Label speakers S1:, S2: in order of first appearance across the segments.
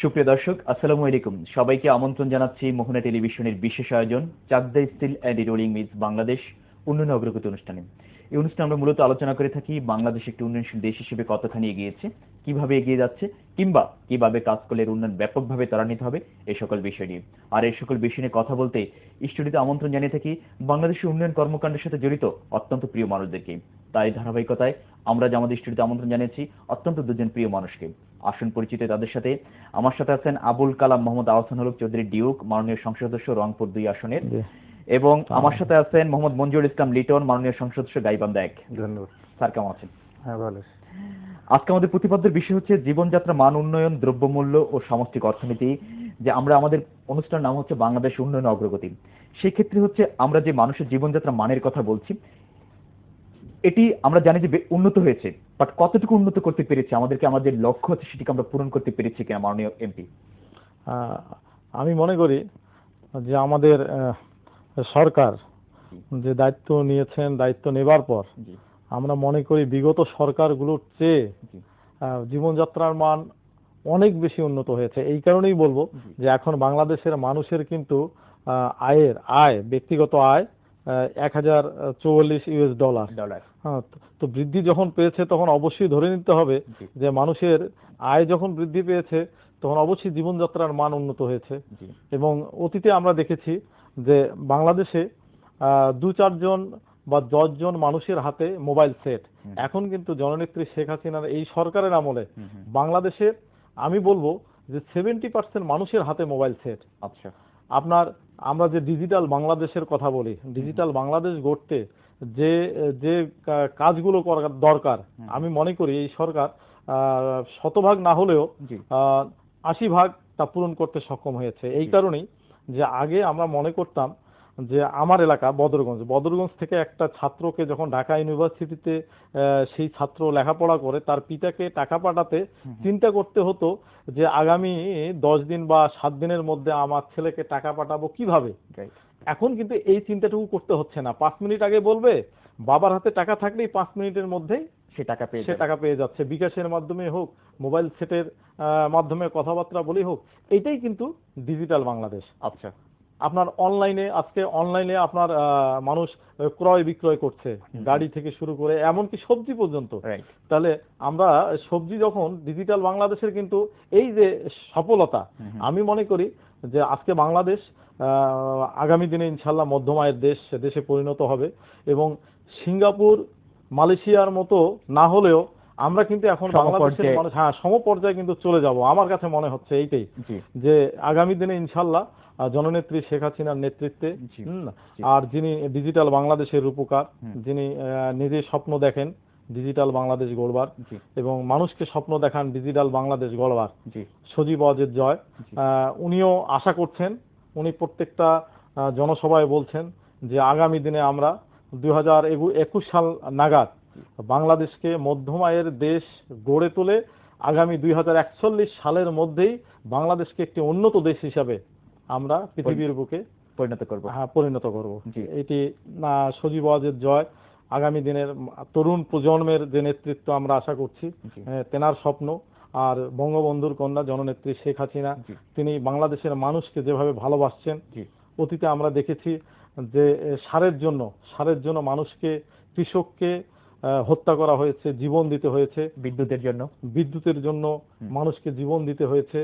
S1: সুপ্রিয় দর্শক, আসসালামু আলাইকুম। সবাইকে আমন্ত্রণ জানাচ্ছি মোহনা টেলিভিশনের বিশেষ আয়োজন Chakda steel and rolling mills Bangladesh উন্নয়ন অগ্রগতি অনুষ্ঠানে। এই অনুষ্ঠানে আমরা মূলত আলোচনা করে থাকি বাংলাদেশ একটি উন্নয়নশীল দেশ হিসেবে কতখানি এগিয়েছে, কিভাবে এগিয়ে যাচ্ছে, কিংবা কিভাবে কাজ করলে উন্নয়ন ব্যাপকভাবে ত্বরান্বিত হবে, এই সকল বিষয় নিয়ে। আর এই সকল বিষয় নিয়ে কথা বলতে স্টুডিওতে আমন্ত্রণ জানিয়ে থাকি বাংলাদেশের উন্নয়ন কর্মকাণ্ডের সাথে জড়িত অত্যন্ত প্রিয় মানুষদেরকে। তাই ধারাবাহিকতায় আমরা যে আমাদের স্টুডিওতে আমন্ত্রণ জানিয়েছি অত্যন্ত দুজন প্রিয় মানুষকে। আসুন পরিচিত তাদের সাথে। আমার সাথে আছেন আবুল কালাম মোহাম্মদ আহসান হলক চৌধুরী ডিউক, মাননীয় সংসদ সদস্য রংপুর 2 আসনের, এবং আমার সাথে আছেন মোহাম্মদ মঞ্জুরুল ইসলাম লিটন, মাননীয় সংসদ সদস্য গাইবান্ধা 1।
S2: ধন্যবাদ
S1: স্যার, কেমন আছেন?
S2: হ্যাঁ, ভালো।
S1: আজকে আমাদের প্রতিপাদ্যের বিষয় হচ্ছে জীবনযাত্রা মান উন্নয়ন, দ্রব্যমূল্য ও সামষ্টিক অর্থনীতি। যে আমরা আমাদের অনুষ্ঠানের নাম হচ্ছে বাংলাদেশ উন্নয়ন অগ্রগতি। সেই ক্ষেত্রে হচ্ছে আমরা যে মানুষের জীবনযাত্রা মানের কথা বলছি, এটি আমরা জানি যে উন্নত হয়েছে, বাট কতটুকু উন্নত করতে পেরেছি, আমাদেরকে আমাদের লক্ষ্য আছে সেটিকে আমরা পূরণ করতে পেরেছি কিনা মাননীয় এমপি?
S2: আমি মনে করি যে আমাদের সরকার যে দায়িত্ব নিয়েছেন, দায়িত্ব নেবার পর আমরা মনে করি বিগত সরকারগুলোর চেয়ে জীবনযাত্রার মান অনেক বেশি উন্নত হয়েছে। এই কারণেই বলবো যে এখন বাংলাদেশের মানুষের কিন্তু আয় ব্যক্তিগত আয় $1044। হ্যাঁ, তো বৃদ্ধি যখন পেয়েছে তখন অবশ্যই ধরে নিতে হবে যে মানুষের আয় যখন বৃদ্ধি পেয়েছে তখন অবশ্যই জীবনযাত্রার মান উন্নত হয়েছে। এবং অতীতে আমরা দেখেছি যে বাংলাদেশে 2-4 জন বা 10 জন মানুষের হাতে মোবাইল সেট। এখন কিন্তু জননেত্রী শেখ হাসিনার এই সরকারের আমলে বাংলাদেশের আমি বলবো যে 70% মানুষের হাতে মোবাইল সেট।
S1: আচ্ছা,
S2: আমরা যে ডিজিটাল বাংলাদেশের কথা বলি, ডিজিটাল বাংলাদেশ গড়তে যে যে কাজগুলো করা দরকার, আমি মনে করি এই সরকার 100% না হলেও 80% তা পূরণ করতে সক্ষম হয়েছে। এই কারণেই যে আগে আমরা মনে করতাম যে আমার এলাকা বদরগঞ্জ থেকে একটা ছাত্রকে যখন ঢাকা ইউনিভার্সিটিতে সেই ছাত্র লেখাপড়া করে তার পিতাকে টাকা পাঠাতে চিন্তা করতে হতো যে আগামী 10 দিন বা 7 দিনের মধ্যে আমার ছেলেকে টাকা পাঠাবো কিভাবে। এখন কিন্তু এই চিন্তাটুকু করতে হচ্ছে না। 5 মিনিট আগে বলবে, বাবার হাতে টাকা থাকলেই 5 মিনিটের মধ্যেই সে টাকা পেয়ে যাচ্ছে। বিকাশের মাধ্যমে হোক, মোবাইল সেটের মাধ্যমে কথাবার্তা বলেই হোক, এইটাই কিন্তু ডিজিটাল বাংলাদেশ।
S1: আচ্ছা,
S2: আপনার অনলাইনে আপনার মানুষ ক্রয় বিক্রয় করছে, গাড়ি থেকে শুরু করে এমনকি সবজি পর্যন্ত। তাহলে আমরা সবজি যখন ডিজিটাল বাংলাদেশের কিন্তু এই যে সফলতা, আমি মনে করি যে আজকে বাংলাদেশ আগামী দিনে ইনশাল্লাহ মধ্যম আয়ের দেশে পরিণত হবে। এবং সিঙ্গাপুর, মালয়েশিয়ার মতো না হলেও আমরা কিন্তু এখন বাংলাদেশের মানুষ সমপর্যায়ে কিন্তু চলে যাব। আমার কাছে মনে হচ্ছে এইটাই যে আগামী দিনে ইনশাল্লাহ জননেত্রী শেখ হাসিনার নেতৃত্বে, আর যিনি ডিজিটাল বাংলাদেশের রূপকার, যিনি নিজে স্বপ্ন দেখেন ডিজিটাল বাংলাদেশ গড়বার এবং মানুষকে স্বপ্ন দেখান ডিজিটাল বাংলাদেশ গড়বার, সজীব ওয়াজেদ জয়, উনিও আশা করছেন, উনি প্রত্যেকটা জনসভায় বলছেন যে আগামী দিনে আমরা 2021 সাল নাগাদ বাংলাদেশকে মধ্যম আয়ের দেশ গড়ে তোলে আগামী 2041 সালের মধ্যেই বাংলাদেশকে একটি উন্নত দেশ হিসাবে আমরা পৃথিবীর বুকে পরিণত করব। এটি সজীব ওয়াজেদ জয় আগামী দিনের তরুণ প্রজন্মের যে নেতৃত্ব আমরা আশা করছি, তেনার স্বপ্ন। আর বঙ্গবন্ধুর কন্যা জননেত্রী শেখ হাসিনা, তিনি বাংলাদেশের মানুষকে যেভাবে ভালোবাসছেন, অতীতে আমরা দেখেছি যে সারের জন্য মানুষকে, কৃষককে হত্যা করা হয়েছে, জীবন দিতে হয়েছে, বিদ্যুতের জন্য মানুষকে জীবন দিতে হয়েছে।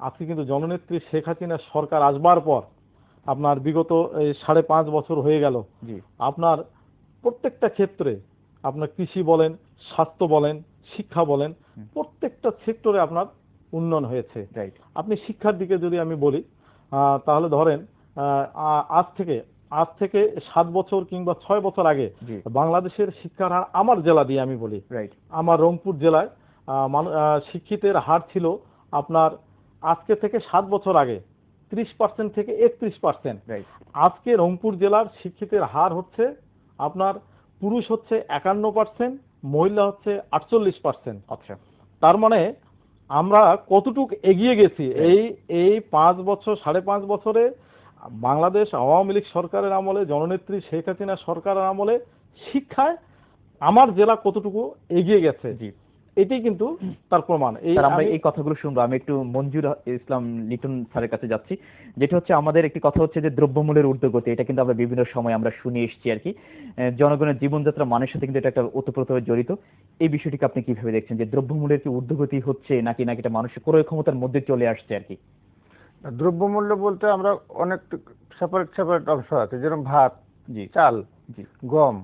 S2: আজকে কিন্তু জননেত্রী শেখ হাসিনা সরকার আসবার পর আপনার বিগত 5.5 বছর হয়ে গেল, আপনার প্রত্যেকটা ক্ষেত্রে, আপনার কৃষি বলেন, স্বাস্থ্য বলেন, শিক্ষা বলেন, প্রত্যেকটা সেক্টরে আপনার উন্নয়ন হয়েছে। আপনি শিক্ষার দিকে যদি আমি বলি, তাহলে ধরেন আজ থেকে 7 বছর কিংবা 6 বছর আগে বাংলাদেশের শিক্ষার হার, আমার জেলা দিয়ে আমি বলি, আমার রংপুর জেলায় শিক্ষিতের হার ছিল আপনার আজকে থেকে 7 বছর আগে 30% থেকে 31%। আজকে রংপুর জেলার শিক্ষিতের হার হচ্ছে আপনার পুরুষ হচ্ছে 51%, মহিলা হচ্ছে 48%।
S1: আচ্ছা,
S2: তার মানে আমরা কতটুক এগিয়ে গেছি এই 5 বছর 5.5 বছরে। বাংলাদেশ আওয়ামী লীগ সরকারের আমলে, জননেত্রী শেখ হাসিনা সরকারের আমলে শিক্ষায় আমার জেলা কতটুকু এগিয়ে গেছে। এটাই কিন্তু তার প্রমাণ।
S1: স্যার আমরা এই কথাগুলো শুনবো। আমি একটু মঞ্জুর ইসলাম লিটন স্যারের কাছে যাচ্ছি, যেটা হচ্ছে আমাদের একটি কথা হচ্ছে যে দ্রব্যমূল্যের ঊর্ধ্বগতি, এটা কিন্তু আমরা বিভিন্ন সময় আমরা শুনে এসেছি আর কি। জনগণের জীবনযাত্রা মানের সাথে কিন্তু এটা একটা ওতপ্রোতভাবে জড়িত। এই বিষয়টিকে আপনি কিভাবে দেখছেন, যে দ্রব্যমূল্যের কি ঊর্ধ্বগতি হচ্ছে নাকি নাকি এটা মানুষের ক্রয় ক্ষমতার মধ্যে চলে আসছে আর কি?
S3: দ্রব্যমূল্য বলতে আমরা অনেক সেপারেট সেপারেট অংশ আছে, যেরকম ভাত,
S1: জি
S3: চাল,
S1: জি
S3: গম,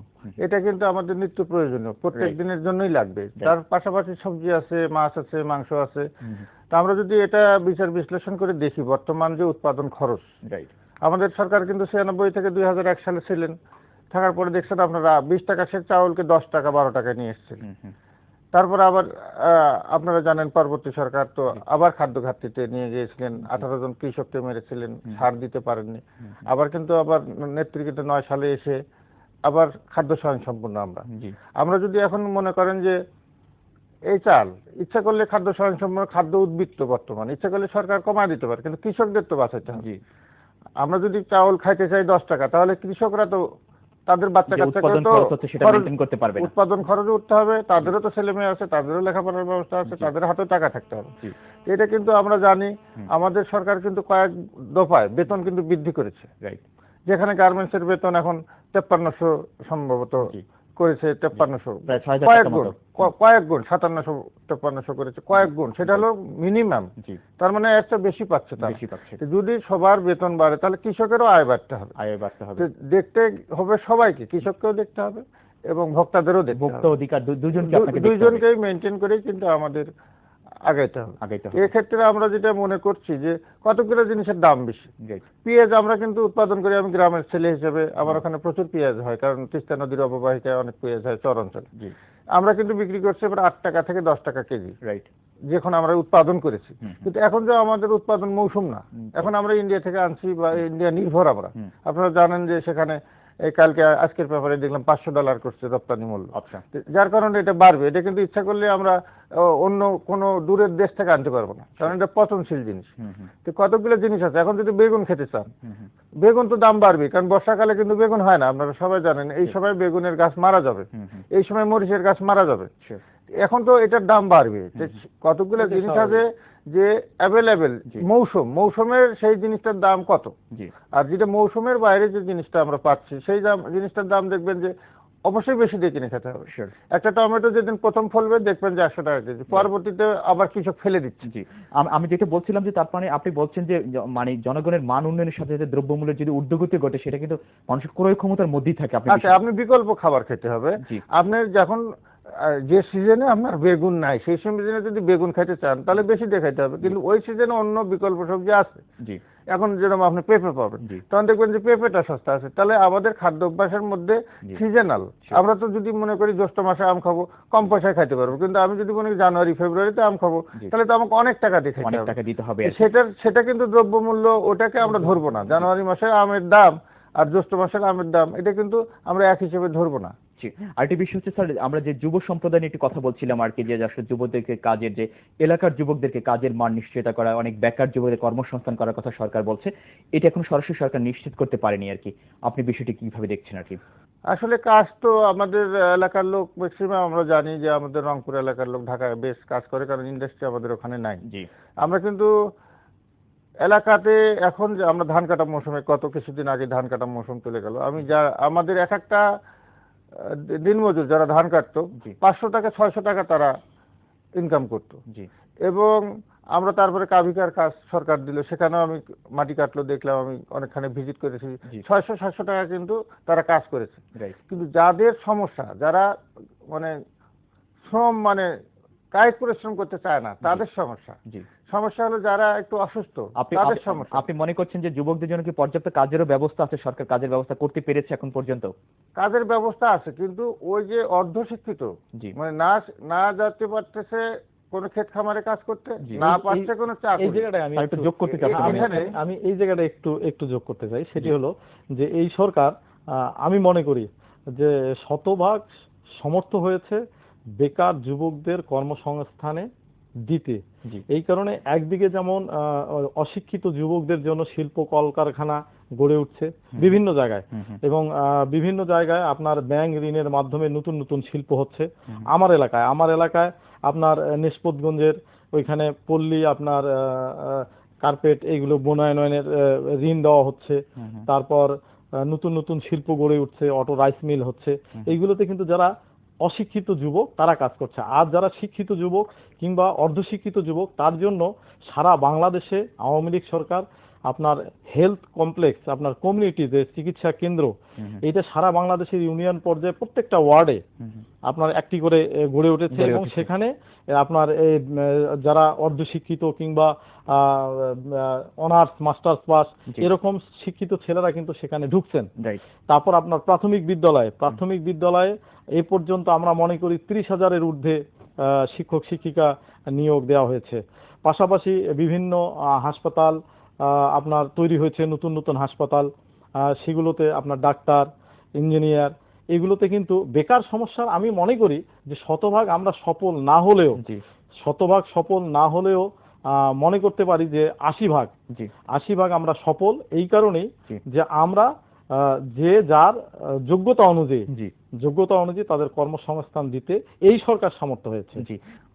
S3: এটা কিন্তু আমাদের নিত্য প্রয়োজনীয়, প্রত্যেক দিনের জন্যই লাগবে। তার পাশাপাশি সবজি আছে, মাছ আছে, মাংস আছে। তা আমরা যদি এটা বিচার বিশ্লেষণ করে দেখি, বর্তমান যে উৎপাদন খরচ, আমাদের সরকার কিন্তু 96 থেকে 2001 সালে ছিলেন, থাকার পরে দেখছেন আপনারা 20 টাকা সে চাউলকে 10 টাকা 12 টাকায় নিয়ে এসেছিলেন। তারপরে আবার আপনারা জানেন পরবর্তী সরকার তো আবার খাদ্য ঘাটতিতে নিয়ে গিয়েছিলেন, 18 জন কৃষককে মেরেছিলেন, সার দিতে পারেননি। আবার কিন্তু আবার নেতৃত্বে 9 সালে এসে আবার খাদ্য স্বয়ংসম্পূর্ণ আমরা যদি এখন মনে করেন যে এই চাল ইচ্ছা করলে খাদ্য স্বয়ংসম্পূর্ণ, খাদ্য উদ্বৃত্ত বর্তমান ইচ্ছা করলে সরকার কমায় দিতে পারে, কিন্তু কৃষকদের তো বাঁচাতে হবে। আমরা যদি চাউল খাইতে চাই 10 টাকা, তাহলে কৃষকরা তো তাদের বাচ্চা কাচ্চাকে উৎপাদন খরচও উঠতে হবে, তাদেরও তো ছেলে মেয়ে আছে, তাদেরও লেখাপড়ার ব্যবস্থা আছে, তাদের হাতে টাকা থাকতে হবে। এটা কিন্তু আমরা জানি আমাদের সরকার কিন্তু কয়েক দফায় বেতন কিন্তু বৃদ্ধি করেছে, যেখানে গার্মেন্টসের বেতন এখন 5300 সম্ভবত করেছে, 5300 কয়েক গুণ 5700-5300 করেছে, কয়েক গুণ, সেটা হলো মিনিমাম। তার মানে একটা বেশি পাচ্ছে তারা। যদি সবার বেতন বাড়ে তাহলে কৃষকেরও আয় বাড়তে হবে, দেখতে হবে সবাইকে, কৃষককেও দেখতে হবে এবং ভোক্তাদেরও দেখতে হবে।
S1: ভোক্তা অধিকার
S3: দুইজনকেই মেনটেন করেই কিন্তু আমাদের আগাইতে হবে। এক্ষেত্রে আমরা যেটা মনে করছি যে কতগুলো জিনিসের দাম বেশি। পেঁয়াজ আমরা কিন্তু উৎপাদন করি, আমি গ্রামের ছেলে হিসেবে আমার ওখানে প্রচুর পেঁয়াজ হয়, কারণ তিস্তা নদীর অববাহিকায় অনেক পেঁয়াজ হয় চর অঞ্চলে। আমরা কিন্তু বিক্রি করছি এবার 8 টাকা থেকে 10 টাকা কেজি, যখন আমরা উৎপাদন করেছি। কিন্তু এখন যে আমাদের উৎপাদন মৌসুম না, এখন আমরা ইন্ডিয়া থেকে আনছি বা ইন্ডিয়া নির্ভর আমরা। আপনারা জানেন যে সেখানে এই কালকে আজকের পেপারে দেখলাম $500 করছে রপ্তানি মূল্য, যার কারণে এটা বাড়বে। এটা কিন্তু ইচ্ছা করলে আমরা অন্য কোনো দূরের দেশ থেকে আনতে পারবো না, কারণ এটা পচনশীল জিনিস। তো কতগুলো জিনিস আছে। এখন যদি বেগুন খেতে চান, বেগুন তো দাম বাড়বে, কারণ বর্ষাকালে কিন্তু বেগুন হয় না, আপনারা সবাই জানেন। এই সময় বেগুনের গাছ মারা যাবে, এই সময় মরিচের গাছ মারা যাবে। এখন তো এটার দাম বাড়বে। কতগুলো জিনিস আছে যে অ্যাভেলেবেল, মৌসুমের সেই জিনিসটার দাম কত, আর যেটা মৌসুমের বাইরে যে জিনিসটা আমরা পাচ্ছি সেই জিনিসটার দাম দেখবেন যে অবশ্যই বেশি দিয়ে কিনে খেতে হবে। একটা টমেটো যেদিন প্রথম ফলবে দেখবেন যে 100 টাকা কেজি, পরবর্তীতে আবার কৃষক ফেলে দিচ্ছে।
S1: আমি যেটা বলছিলাম যে তার মানে আপনি বলছেন যে মানে জনগণের মান উন্নয়নের সাথে সাথে দ্রব্যমূল্যের যদি ঊর্ধ্বগতি ঘটে, সেটা কিন্তু মানুষের ক্রয় ক্ষমতার মধ্যেই থাকে।
S3: আপনি বিকল্প খাবার খেতে হবে। আপনার যখন যে সিজনে আপনার বেগুন নাই, সেই সিজনে যদি বেগুন খাইতে চান তাহলে বেশি দিয়ে খাইতে হবে, কিন্তু ওই সিজনে অন্য বিকল্প সবজি আছে। এখন যেরকম আপনি পেঁপে পাবেন, তখন দেখবেন যে পেঁপেটা সস্তা আছে। তাহলে আমাদের খাদ্য অভ্যাসের মধ্যে সিজনাল, আমরা তো যদি মনে করি জ্যৈষ্ঠ মাসে আম খাবো, কম পয়সায় খাইতে পারবো, কিন্তু আমি যদি মনে করি জানুয়ারি ফেব্রুয়ারিতে আম খাবো, তাহলে তো আমাকে অনেক টাকা দিয়ে খাইতে হবে। সেটা কিন্তু দ্রব্যমূল্য, ওটাকে আমরা ধরবো না। জানুয়ারি মাসে আমের দাম আর জ্যৈষ্ঠ মাসের আমের দাম, এটা কিন্তু আমরা এক হিসেবে ধরবো না।
S1: আরেকটি বিষয় হচ্ছে স্যার, আমরা যে যুব সম্প্রদায় নিয়ে একটু কথা বলছিলাম আর কি, যে আসলে যুবদেরকে কাজের, যে এলাকার যুবকদেরকে কাজের মান নিশ্চয়তা করা, অনেক বেকার যুবকদের কর্মসংস্থান করার কথা সরকার বলছে, এটা এখন সরাসরি সরকার নিশ্চিত করতে পারেনি আর কি। আপনি বিষয়টি কিভাবে দেখছেন আর কি?
S3: আসলে কাজ তো আমাদের এলাকার লোক ম্যাক্সিমাম, আমরা জানি যে আমাদের রংপুর এলাকার লোক ঢাকায় বেশ কাজ করে, কারণ ইন্ডাস্ট্রি আমাদের ওখানে নাই। আমরা কিন্তু এলাকাতে এখন যে আমরা ধান কাটা মৌসুমে, কত কিছুদিন আগে ধান কাটা মৌসুম চলে গেল, আমি যা আমাদের এক একটা দিনমজুর যারা ধান কাটতো 500 টাকা 600 টাকা তারা ইনকাম করতো। এবং আমরা তারপরে কাভিকার কাজ সরকার দিল, সেখানেও আমি মাটি কাটলো দেখলাম, আমি অনেকখানে ভিজিট করেছি, 600-700 টাকা কিন্তু তারা কাজ করেছে। কিন্তু যাদের সমস্যা, যারা মানে শ্রম মানে কায়িক পরিশ্রম করতে চায় না, তাদের সমস্যা হলো যারা একটু অসুস্থ, তাদের সমস্যা।
S1: আপনি মনে করছেন যে যুবকদের জন্য কি পর্যাপ্ত কাজেরও ব্যবস্থা আছে? সরকার কাজের ব্যবস্থা করতে পেরেছে এখন পর্যন্ত?
S3: কাজের ব্যবস্থা আছে, কিন্তু ওই যে অর্ধশিক্ষিত, মানে না যেতে পারতেছে কোন ক্ষেত খামারে কাজ করতে, না পারছে কোন চাকরি।
S2: এই জায়গাটায় আমি একটু যোগ করতে চাই, আমি এই জায়গাটা একটু যোগ করতে চাই। সেটি হলো যে এই সরকার, আমি মনে করি যে শতভাগ সমর্থ হয়েছে বেকার যুবকদের কর্মসংস্থানে দিতে। এই কারণে একদিকে যেমন অশিক্ষিত যুবকদের জন্য শিল্প কলকারখানা গড়ে উঠছে বিভিন্ন জায়গায়, এবং বিভিন্ন জায়গায় আপনার ব্যাংক ঋণের মাধ্যমে নতুন নতুন শিল্প হচ্ছে। আমার এলাকায় আপনার নিষ্পতগঞ্জের ওইখানে পল্লী আপনার কার্পেট এইগুলো বনায়নের ঋণ দেওয়া হচ্ছে। তারপর নতুন নতুন শিল্প গড়ে উঠছে, অটো রাইস মিল হচ্ছে। এইগুলোতে কিন্তু যারা অশিক্ষিত যুবক তারা কাজ করছে। আর যারা শিক্ষিত যুবক কিংবা অর্ধশিক্ষিত যুবক, তার জন্য সারা বাংলাদেশে আওয়ামী লীগ সরকার আপনার হেলথ কমপ্লেক্স, আপনার কমিউনিটি যে চিকিৎসা কেন্দ্র, এটা সারা বাংলাদেশের ইউনিয়ন পর্যায়ে প্রত্যেকটা ওয়ার্ডে আপনার একটি করে গড়ে উঠেছে। এবং সেখানে আপনার এই যারা অর্ধশিক্ষিত কিংবা অনার্স মাস্টার্স পাস এরকম শিক্ষিত ছেলেরা কিন্তু সেখানে ঢুকছেন। তারপর আপনার প্রাথমিক বিদ্যালয়ে এই পর্যন্ত আমরা মনে করি 30,000-এর ঊর্ধ্বে শিক্ষক শিক্ষিকা নিয়োগ দেওয়া হয়েছে। পাশাপাশি বিভিন্ন হাসপাতাল আপনার তৈরি হয়েছে, নতুন নতুন হাসপাতাল, সেগুলোতে আপনার ডাক্তার, ইঞ্জিনিয়ার, এগুলোতে কিন্তু বেকার সমস্যার আমি মনে করি যে শতভাগ আমরা সফল না হলেও মনে করতে পারি যে 80 ভাগ আমরা সফল। এই কারণেই যে আমরা যে যার যোগ্যতা অনুযায়ী তাদের কর্মসংস্থান দিতে এই সরকার সামর্থ্য হয়েছে।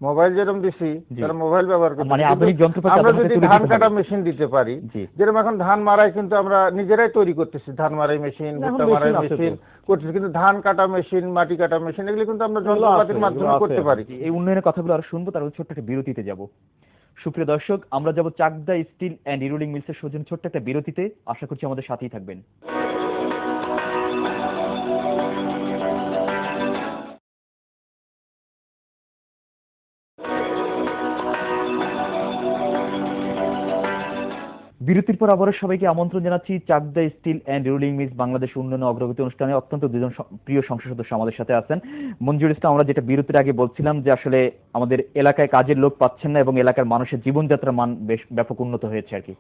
S3: মোবাইল যেরকম দিছি তারা মোবাইল ব্যবহার করতে, মানে আধুনিক যন্ত্রপাতি আমরা যদি ধান কাটা মেশিন দিতে পারি, যেরকম এখন ধান মারাই কিন্তু আমরা নিজেরাই তৈরি করতেছি, ধান মারাই মেশিন, ভুট্টা মারাই মেশিন করতেছি, কিন্তু ধান কাটা মেশিন, মাটি কাটা মেশিন এগুলো কিন্তু আমরা যন্ত্রপাতির মাধ্যমে করতে পারি।
S1: এই উন্নয়নের কথাগুলো আরো শুনবো, তার ছোট্ট একটা বিরতিতে যাব। সুপ্রিয় দর্শক, আমরা যাব চাকদা স্টিল অ্যান্ড রোলিং মিলসের সৌজন্যে ছোট্ট একটা বিরতিতে। আশা করছি আমাদের সাথেই থাকবেন। বিরতির পর আবারও সবাইকে আমন্ত্রণ জানাচ্ছি Chakda steel and rolling mills Bangladesh উন্নয়ন অগ্রগতি অনুষ্ঠানে। অত্যন্ত দুজন প্রিয় সংসদ সদস্য আমাদের সাথে আছেন। মঞ্জুর ইসলাম, আমরা যেটা বিরতির আগে বলছিলাম যে আসলে আমাদের এলাকায় কাজের লোক পাচ্ছেন না এবং এলাকার মানুষের জীবনযাত্রার মান বেশ ব্যাপক উন্নত হয়েছে আর কি।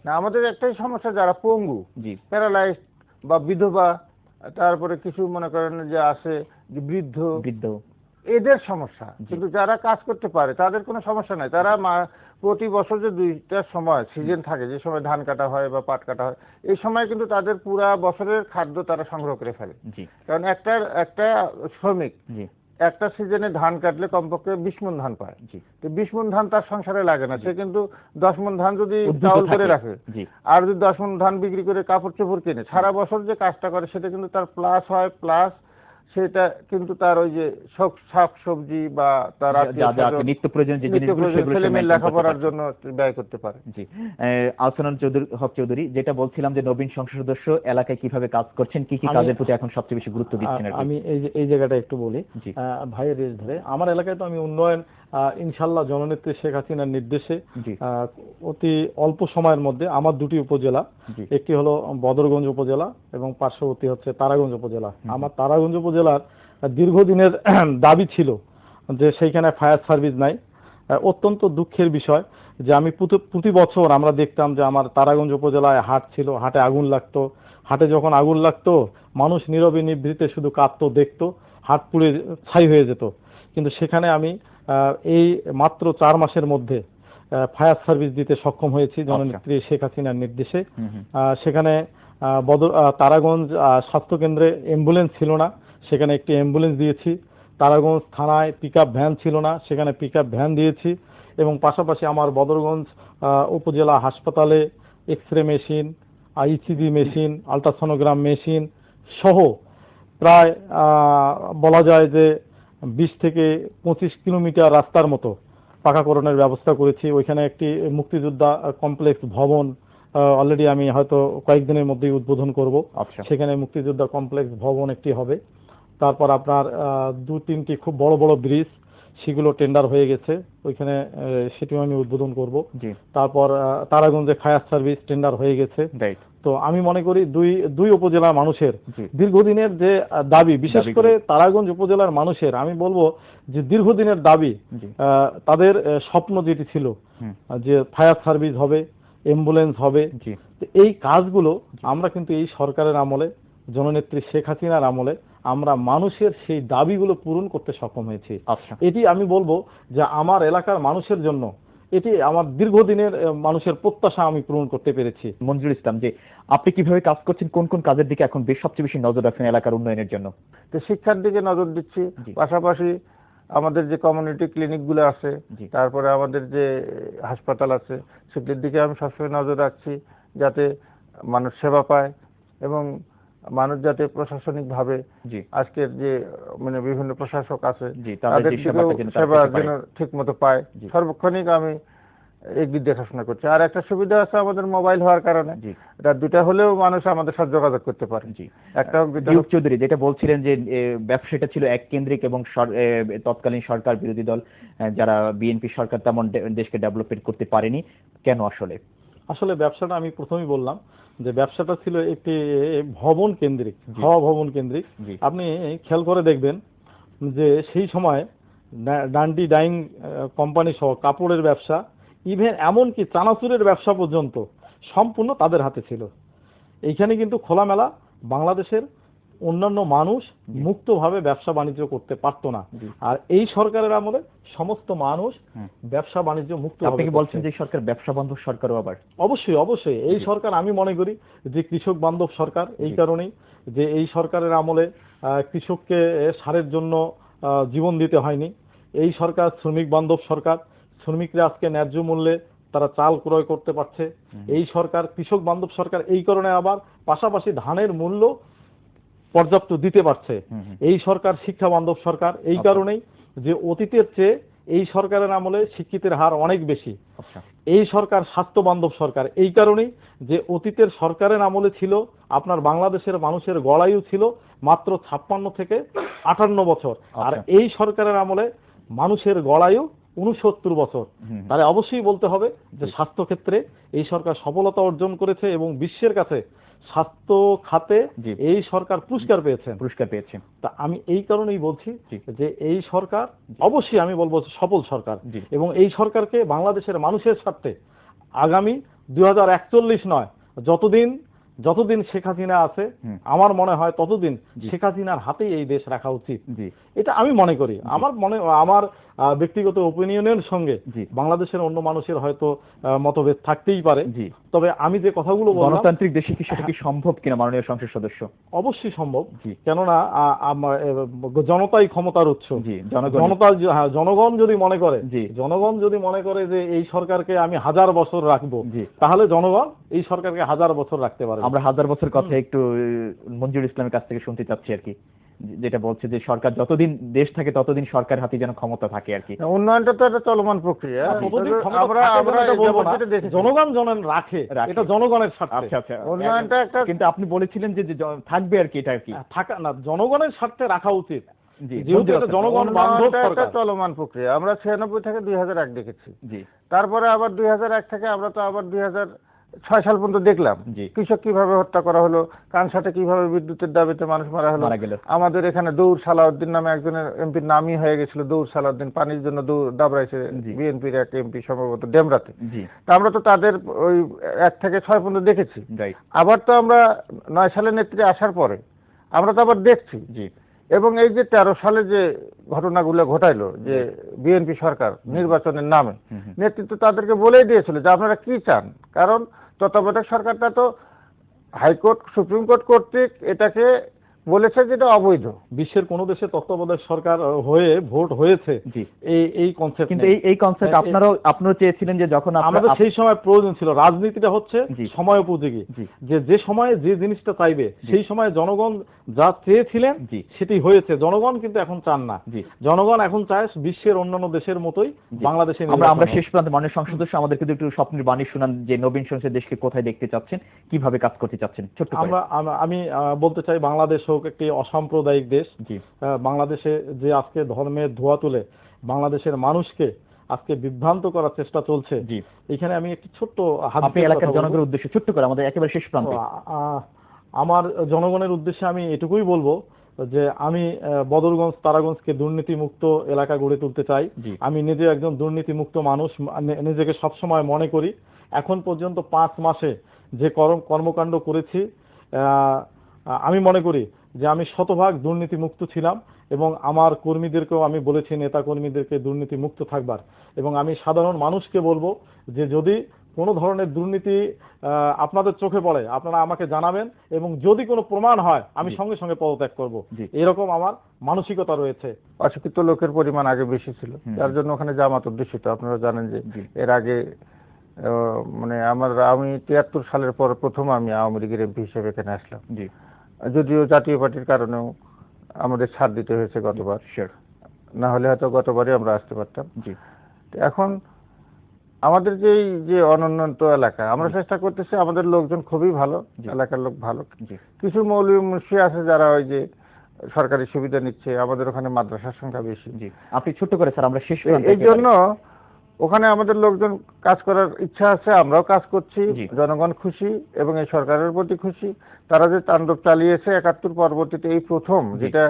S3: না, আমাদের একটাই সমস্যা, যারা পঙ্গু, প্যারালাইজড বা বিধবা, তারপরে কিছু মনে করেন যে আছে যে বৃদ্ধ, এদের সমস্যা। কিন্তু যারা কাজ করতে পারে তাদের কোনো সমস্যা নাই। তারা প্রতি বছর যে 2টা সময় সিজন থাকে, যে সময় ধান কাটা হয় বা পাট কাটা হয়, এই সময় কিন্তু তাদের পুরা বছরের খাদ্য তারা সংগ্রহ করে ফেলে। কারণ একটা শ্রমিক একটা সিজনে ধান কাটলে কমপক্ষে 20 মণ ধান পায়। তো 20 মণ ধান তার সংসারে লাগে না, সে কিন্তু 10 মণ ধান যদি চাউল করে রাখে আর যদি 10 মণ ধান বিক্রি করে কাপড় চোপড় কিনে, সারা বছর যে কাজটা করে সেটা কিন্তু তার প্লাস হয়, প্লাস সেটা কিন্তু তার ওই যে শাক সবজি বা তার নিত্য প্রয়োজনীয় যে ছেলেমেয়ের লেখাপড়ার জন্য ব্যয় করতে পারে।
S1: আহসানুল হক চৌধুরী, যেটা বলছিলাম যে নবীন সংসদ সদস্য এলাকায় কিভাবে কাজ করছেন, কি কি কাজের প্রতি এখন সবচেয়ে বেশি গুরুত্ব দিচ্ছেন?
S2: আমি এই জায়গাটা একটু বলি ভাইয়ের রেস ধরে। আমার এলাকায় তো আমি উন্নয়ন ইনশাল্লাহ জননেত্রী শেখ হাসিনার নির্দেশে অতি অল্প সময়ের মধ্যে আমার 2টি উপজেলা, একটি হলো বদরগঞ্জ উপজেলা এবং পার্শ্ববর্তী হচ্ছে তারাগঞ্জ উপজেলা। আমার তারাগঞ্জ উপজেলার দীর্ঘদিনের দাবি ছিল যে সেইখানে ফায়ার সার্ভিস নাই। অত্যন্ত দুঃখের বিষয় যে আমি প্রতি বছর আমরা দেখতাম যে আমার তারাগঞ্জ উপজেলায় হাট ছিল, হাটে আগুন লাগতো। হাটে যখন আগুন লাগতো মানুষ নীরবে নিভৃতে শুধু কাঁদতো, দেখতো, হাট পুড়ে ছাই হয়ে যেত। কিন্তু সেখানে আমি এই মাত্র 4 মাসের মধ্যে ফায়ার সার্ভিস দিতে সক্ষম হয়েছি জননেত্রী শেখ হাসিনার নির্দেশে। সেখানে তারাগঞ্জ স্বাস্থ্য কেন্দ্রে অ্যাম্বুলেন্স ছিল না, সেখানে একটি অ্যাম্বুলেন্স দিয়েছি। তারাগঞ্জ থানায় পিকআপ ভ্যান ছিল না, সেখানে পিকআপ ভ্যান দিয়েছি। এবং পাশাপাশি আমার বদরগঞ্জ উপজেলা হাসপাতালে X-ray machine, ECG machine, ultrasonogram machine সহ প্রায় বলা যায় যে 20 থেকে 25 কিলোমিটার রাস্তার মতো পাকাকরণের ব্যবস্থা করেছি। ওইখানে একটি মুক্তিযোদ্ধা কমপ্লেক্স ভবন অলরেডি আমি হয়তো কয়েকদিনের মধ্যেই উদ্বোধন করব। সেখানে মুক্তিযোদ্ধা কমপ্লেক্স ভবন একটি হবে। তারপর আপনার 2-3টি খুব বড় বড় ব্রিজ, সেগুলো টেন্ডার হয়ে গেছে, ওইখানে সেটিও আমি উদ্বোধন করব। তারপর তারাগঞ্জে ফায়ার সার্ভিস টেন্ডার হয়ে গেছে। তো আমি মনে করি দুই উপজেলার মানুষের দীর্ঘদিনের যে দাবি, বিশেষ করে তারাগঞ্জ উপজেলার মানুষের আমি বলবো যে দীর্ঘদিনের দাবি, তাদের স্বপ্ন যেটি ছিল যে ফায়ার সার্ভিস হবে, অ্যাম্বুলেন্স হবে, এই কাজগুলো আমরা কিন্তু এই সরকারের আমলে, জননেত্রী শেখ হাসিনার আমলে আমরা মানুষের সেই দাবিগুলো পূরণ করতে সক্ষম হয়েছি। এটি আমি বলবো যে আমার এলাকার মানুষের জন্য এটি আমার দীর্ঘদিনের মানুষের প্রত্যাশা আমি পূরণ করতে পেরেছি।
S1: মঞ্জুর ইসলাম, যে আপনি কিভাবে কাজ করছেন, কোন কোন কাজের দিকে এখন সবচেয়ে বেশি নজর রাখছেন এলাকার উন্নয়নের জন্য?
S3: তো শিক্ষার দিকে নজর দিচ্ছি, পাশাপাশি আমাদের যে কমিউনিটি ক্লিনিকগুলো আছে, তারপরে আমাদের যে হাসপাতাল আছে, সেগুলির দিকে আমি সবসময় নজর রাখছি, যাতে মানুষ সেবা পায় এবং মানুষ যাতে প্রশাসনিকভাবে আজকের যে মানে বিভিন্ন প্রশাসক আছে তাদের সেবা যেন ঠিক মতো পায়, সর্বক্ষণিক আমি এগুলি দেখাশোনা করছি। আর একটা সুবিধা আছে আমাদের মোবাইল হওয়ার কারণে, এটা দুটা হলেও মানুষ আমাদের সাথে যোগাযোগ করতে পারে। একটা
S1: চৌধুরী যেটা বলছিলেন যে ব্যবসাটা ছিল এক কেন্দ্রিক এবং তৎকালীন সরকার বিরোধী দল যারা বিএনপি সরকার তেমন দেশকে ডেভেলপমেন্ট করতে পারেনি, কেন?
S2: আসলে ব্যবসাটা আমি প্রথমেই বললাম যে ব্যবসাটা ছিল একটি ভবন কেন্দ্রিক, ভবন কেন্দ্রিক। আপনি খেয়াল করে দেখবেন যে সেই সময় ডান্ডি ডাইং কোম্পানি সহ কাপড়ের ব্যবসা, ইভেন এমনকি চানাচুরের ব্যবসা পর্যন্ত সম্পূর্ণ তাদের হাতে ছিল। এইখানে কিন্তু খোলামেলা বাংলাদেশের অন্যান্য মানুষ মুক্তভাবে ব্যবসা বাণিজ্য করতে পারতো না। আর এই সরকারের আমলে সমস্ত মানুষ ব্যবসা বাণিজ্য মুক্ত।
S1: আপনি কি বলছেন যে সরকার ব্যবসা বান্ধব সরকারও? আবার
S2: অবশ্যই অবশ্যই এই সরকার আমি মনে করি যে কৃষক বান্ধব সরকার, এই কারণেই যে এই সরকারের আমলে কৃষককে সারের জন্য জীবন দিতে হয়নি। এই সরকার শ্রমিক বান্ধব সরকার, শ্রমিকরা আজকে ন্যায্য মূল্যে তারা চাল ক্রয় করতে পারছে। এই সরকার কৃষক বান্ধব সরকার, এই কারণে আবার পাশাপাশি ধানের মূল্য পর্যাপ্ত দিতে পারছে। এই সরকার শিক্ষা বান্ধব সরকার, এই কারণেই যে অতীতের চেয়ে এই সরকারের আমলে শিক্ষিতের হার অনেক বেশি। এই সরকার স্বাস্থ্য বান্ধব সরকার, এই কারণেই যে অতীতের সরকারের আমলে ছিল আপনার বাংলাদেশের মানুষের গড়ায়ু ছিল মাত্র 56 থেকে 58 বছর, আর এই সরকারের আমলে মানুষের গড়ায়ু 69 বছর। তাহলে অবশ্যই বলতে হবে যে স্বাস্থ্য ক্ষেত্রে এই সরকার সফলতা অর্জন করেছে এবং বিশ্বের কাছে স্বাস্থ্য খাতে এই সরকার পুরস্কার পেয়েছেন। তা আমি এই কারণেই বলছি যে এই সরকার অবশ্যই আমি বলবো সফল সরকার, এবং এই সরকারকে বাংলাদেশের মানুষের স্বার্থে আগামী 2041 নয়, যতদিন শেখ হাসিনা আছে আমার মনে হয় ততদিন শেখ হাসিনার হাতেই এই দেশ রাখা উচিত। এটা আমি মনে করি। আমার ব্যক্তিগত ওপিনিয়নের সঙ্গে বাংলাদেশের অন্য মানুষের হয়তো মতভেদ থাকতেই পারে, তবে আমি যে কথাগুলো বললাম,
S1: গণতান্ত্রিক দেশে কি সেটা কি সম্ভব কিনা মাননীয় সংসদ সদস্য?
S2: অবশ্যই সম্ভব, কেননা জনতাই ক্ষমতার উৎস। জনগণ যদি মনে করে যে এই সরকারকে আমি 1000 বছর রাখবো, তাহলে জনগণ এই সরকারকে 1000 বছর রাখতে পারে।
S1: আমরা 1000 বছর কথা একটু মঞ্জুর ইসলামের কাছ থেকে শুনতে চাচ্ছি আর কি, যেটা বলছে যে সরকার যতদিন দেশ থাকে ততদিন সরকার হাতে যেন ক্ষমতা থাকে আর কি।
S3: উন্নয়নটা তো একটা চলমান প্রক্রিয়া,
S2: জনগণ রাখে, এটা জনগণের স্বার্থে।
S3: উন্নয়নটা একটা,
S1: কিন্তু আপনি বলেছিলেন যে থাকবে আর কি, এটা আর কি
S2: থাকা না, জনগণের স্বার্থে রাখা উচিত।
S3: জনগণ বান্ধব একটা চলমান প্রক্রিয়া। আমরা 96 থেকে 2001 দেখেছি, তারপরে আবার 2001 থেকে আমরা তো আবার 2006 সাল পর্যন্ত দেখলাম কৃষক কিভাবে হত্যা করা হলো, কানসাটে কিভাবে বিদ্যুতের দাবিতে মানুষ মারা হলো। আমাদের এখানে দৌড় সালাউদ্দিন নামে একজনের এমপির নামই হয়ে গেছিল দৌড় সালাউদ্দিন, পানির জন্য দাবড়াইছে বিএনপির এক এমপি সম্ভবত ডেমরাতে। আমরা তো তাদের ওই 1 থেকে 6 পর্যন্ত দেখেছি। আবার তো আমরা 9 সালে নেত্রী আসার পরে আমরা তো আবার দেখছি, এবং এই যে 13 সালে যে ঘটনাগুলো ঘটাইলো, যে বিএনপি সরকার নির্বাচনের নামে নেতৃত্ব তাদেরকে বলেই দিয়েছিল যে আপনারা কি চান, কারণ তত্ত্বাবধায়ক সরকারটা তো হাইকোর্ট সুপ্রিম কোর্ট কর্তৃক এটাকে বলেছে যেটা অবৈধ।
S2: বিশ্বের কোন দেশে তত্ত্বাবধায়ক সরকার হয়ে ভোট হয়েছে এই কনসেপ্ট,
S1: কিন্তু এই কনসেপ্ট আপনারা চেয়েছিলেন যে যখন
S2: আমাদের সেই সময় প্রয়োজন ছিল। রাজনীতিটা হচ্ছে সময় উপযোগী, যে সময়ে যে জিনিসটা চাইবে সেই সময় জনগণ যা চেয়েছিলেন সেটি হয়েছে। জনগণ কিন্তু এখন চান না, জনগণ এখন চায় বিশ্বের অন্যান্য দেশের মতোই বাংলাদেশে।
S1: আমরা শেষ প্রান্তে মাননীয় সংসদ সদস্য আমাদের কিন্তু একটু স্বপ্নের বাণী শুনান, যে নবীন সংসদ দেশকে কোথায় দেখতে চাচ্ছেন, কিভাবে কাজ করতে চাচ্ছেন।
S2: আমি বলতে চাই বাংলাদেশ একটি অসাম্প্রদায়িক দেশ। বাংলাদেশে যে আজকে ধর্মের ধোঁয়া তুলে বাংলাদেশের মানুষকে আজকে বিভ্রান্ত করার চেষ্টা চলছে, এখানে আমি একটি ছোট্ট
S1: এলাকার জনগণের উদ্দেশ্যে ছোট্ট করে আমাদের একেবারে শেষ প্রান্তে
S2: আমার জনগণের উদ্দেশ্যে আমি এটুকুই বলবো যে আমি বদরগঞ্জ তারাগঞ্জকে দুর্নীতি মুক্ত এলাকা গড়ে তুলতে চাই। আমি নিজে একজন দুর্নীতি মুক্ত মানুষ নিজেকে সবসময় মনে করি। এখন পর্যন্ত 5 মাসে যে কর্মকাণ্ড করেছি, আমি মনে করি যে আমি শতভাগ দুর্নীতি মুক্ত ছিলাম, এবং আমার কর্মীদেরকেও আমি বলেছি, নেতা কর্মীদেরকে দুর্নীতি মুক্ত থাকবার। এবং আমি সাধারণ মানুষকে বলবো যে যদি কোনো ধরনের দুর্নীতি আপনাদের চোখে পড়ে আপনারা আমাকে জানাবেন, এবং যদি কোনো প্রমাণ হয় আমি সঙ্গে সঙ্গে পদত্যাগ করব। এরকম আমার মানসিকতা রয়েছে।
S3: অশিক্ষিত লোকের পরিমাণ আগে বেশি ছিল, যার জন্য ওখানে জামাত অধ্যুষিত। আপনারা জানেন যে এর আগে মানে আমি ৭৩ সালের পর প্রথম আমি আওয়ামী লীগের এমপি হিসেবে এখানে আসলাম। যদিও জাতীয় পার্টির কারণেও আমাদের ছাড় দিতে হয়েছে গতবার, না হলে হয়তো গতবারই আমরা আসতে পারতাম। এখন আমাদের যে অনুন্নত এলাকা, আমরা চেষ্টা করতেছি, আমাদের লোকজন খুবই ভালো, এলাকার লোক ভালো। কিছু মৌলভী মুন্সি আছে যারা ওই যে সরকারি সুবিধা নিচ্ছে, আমাদের ওখানে মাদ্রাসার সংখ্যা বেশি।
S1: আপনি ছোট্ট করে স্যার, আমরা শেষ
S3: এই জন্য ওখানে আমাদের লোকজন কাজ করার ইচ্ছা আছে, আমরাও কাজ করছি, জনগণ খুশি এবং এই সরকারের প্রতি খুশি। তারা যে তাণ্ডব চালিয়েছে ৭১ পরবর্তীতে এই প্রথম, যেটা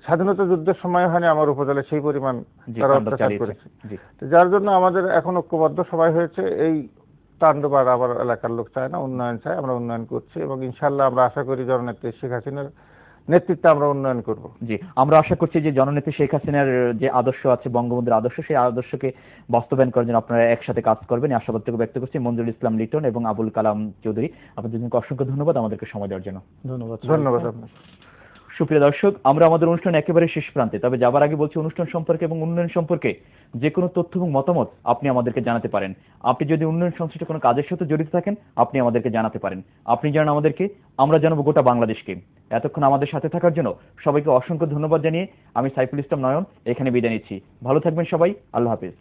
S3: স্বাধীনতা যুদ্ধের সময় হয়নি আমার উপজেলায় সেই পরিমাণ তারা অত্যাচার করেছে, যার জন্য আমাদের এখন ঐক্যবদ্ধ সবাই হয়েছে। এই তাণ্ডব আর আমার এলাকার লোক চায় না, উন্নয়ন চায়, আমরা উন্নয়ন করছি এবং ইনশাআল্লাহ আমরা আশা করি জননেত্রী শেখ হাসিনার নেতৃত্বে আমরা উন্নয়ন করব।
S1: আমরা আশা করছি যে জননেত্রী শেখ হাসিনার যে আদর্শ আছে, বঙ্গবন্ধুর আদর্শ, সেই আদর্শকে বাস্তবায়ন করার জন্য আপনারা একসাথে কাজ করবেন, আশাবাদটুকু ব্যক্ত করছি। মঞ্জুরুল ইসলাম লিটন এবং আবুল কালাম চৌধুরী, আপনাদের দুজনকে অসংখ্য ধন্যবাদ আমাদেরকে সময় দেওয়ার জন্য।
S3: ধন্যবাদ আপনাকে।
S1: সুপ্রিয় দর্শক, আমরা আমাদের অনুষ্ঠান একেবারে শেষ প্রান্তে, তবে যাবার আগে বলছি অনুষ্ঠান সম্পর্কে এবং উন্নয়ন সম্পর্কে যে কোনো তথ্য এবং মতামত আপনি আমাদেরকে জানাতে পারেন। আপনি যদি উন্নয়ন সংশ্লিষ্ট কোনো কাজের সাথে জড়িত থাকেন আপনি আমাদেরকে জানাতে পারেন। আপনি জানান আমাদেরকে, আমরা জানাবো গোটা বাংলাদেশকে। এতক্ষণ আমাদের সাথে থাকার জন্য সবাইকে অসংখ্য ধন্যবাদ জানিয়ে আমি সাইফুল ইসলাম নয়ন এখানে বিদায় নিচ্ছি। ভালো থাকবেন সবাই, আল্লাহ হাফেজ।